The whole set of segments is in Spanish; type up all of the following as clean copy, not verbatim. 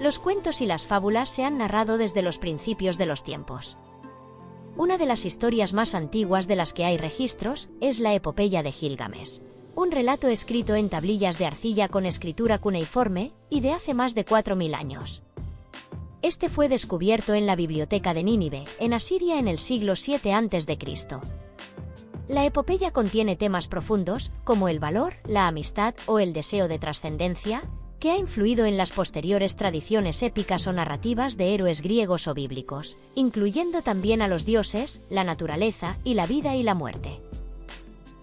Los cuentos y las fábulas se han narrado desde los principios de los tiempos. Una de las historias más antiguas de las que hay registros es la epopeya de Gilgamesh, un relato escrito en tablillas de arcilla con escritura cuneiforme y de hace más de 4000 años. Este fue descubierto en la biblioteca de Nínive, en Asiria en el siglo VII a.C. La epopeya contiene temas profundos, como el valor, la amistad o el deseo de trascendencia, que ha influido en las posteriores tradiciones épicas o narrativas de héroes griegos o bíblicos, incluyendo también a los dioses, la naturaleza y la vida y la muerte.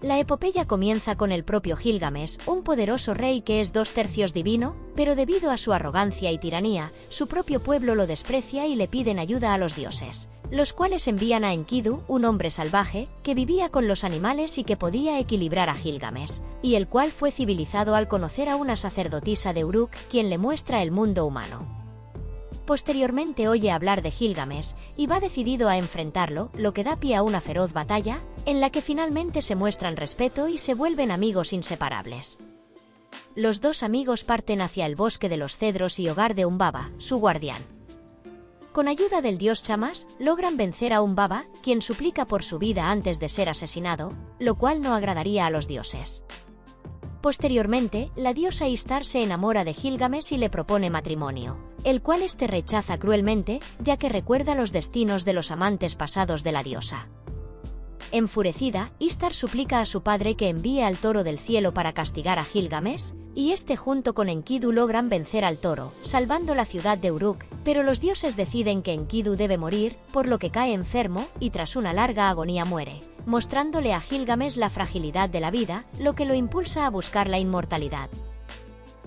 La epopeya comienza con el propio Gilgamesh, un poderoso rey que es 2/3 divino, pero debido a su arrogancia y tiranía, su propio pueblo lo desprecia y le piden ayuda a los dioses, los cuales envían a Enkidu, un hombre salvaje, que vivía con los animales y que podía equilibrar a Gilgamesh, y el cual fue civilizado al conocer a una sacerdotisa de Uruk, quien le muestra el mundo humano. Posteriormente oye hablar de Gilgamesh y va decidido a enfrentarlo, lo que da pie a una feroz batalla, en la que finalmente se muestran respeto y se vuelven amigos inseparables. Los dos amigos parten hacia el bosque de los cedros y hogar de Humbaba, su guardián. Con ayuda del dios Chamas, logran vencer a Humbaba, quien suplica por su vida antes de ser asesinado, lo cual no agradaría a los dioses. Posteriormente, la diosa Ishtar se enamora de Gilgamesh y le propone matrimonio, el cual este rechaza cruelmente, ya que recuerda los destinos de los amantes pasados de la diosa. Enfurecida, Ishtar suplica a su padre que envíe al toro del cielo para castigar a Gilgamesh, y este junto con Enkidu logran vencer al toro, salvando la ciudad de Uruk, pero los dioses deciden que Enkidu debe morir, por lo que cae enfermo, y tras una larga agonía muere, mostrándole a Gilgamesh la fragilidad de la vida, lo que lo impulsa a buscar la inmortalidad.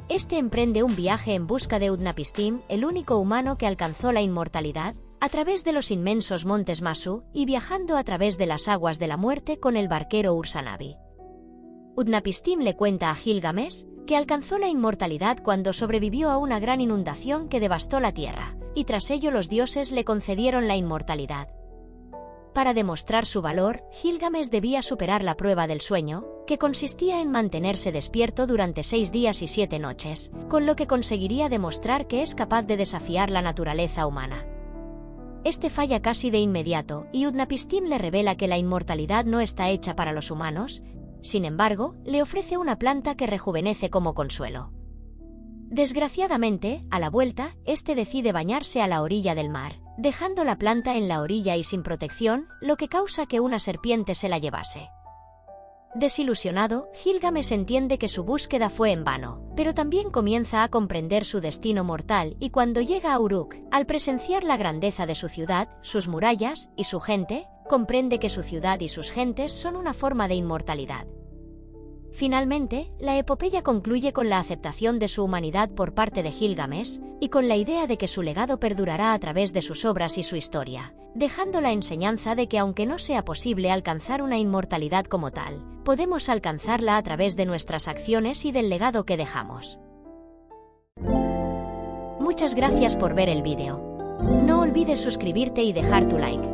Este emprende un viaje en busca de Utnapishtim, el único humano que alcanzó la inmortalidad, a través de los inmensos montes Masu, y viajando a través de las aguas de la muerte con el barquero Ursanabi. Utnapishtim le cuenta a Gilgamesh que alcanzó la inmortalidad cuando sobrevivió a una gran inundación que devastó la tierra, y tras ello los dioses le concedieron la inmortalidad. Para demostrar su valor, Gilgamesh debía superar la prueba del sueño, que consistía en mantenerse despierto durante 6 días y 7 noches, con lo que conseguiría demostrar que es capaz de desafiar la naturaleza humana. Este falla casi de inmediato, y Utnapishtim le revela que la inmortalidad no está hecha para los humanos. Sin embargo, le ofrece una planta que rejuvenece como consuelo. Desgraciadamente, a la vuelta, este decide bañarse a la orilla del mar, dejando la planta en la orilla y sin protección, lo que causa que una serpiente se la llevase. Desilusionado, Gilgamesh entiende que su búsqueda fue en vano, pero también comienza a comprender su destino mortal y cuando llega a Uruk, al presenciar la grandeza de su ciudad, sus murallas y su gente, comprende que su ciudad y sus gentes son una forma de inmortalidad. Finalmente, la epopeya concluye con la aceptación de su humanidad por parte de Gilgamesh y con la idea de que su legado perdurará a través de sus obras y su historia, dejando la enseñanza de que aunque no sea posible alcanzar una inmortalidad como tal, podemos alcanzarla a través de nuestras acciones y del legado que dejamos. Muchas gracias por ver el vídeo. No olvides suscribirte y dejar tu like.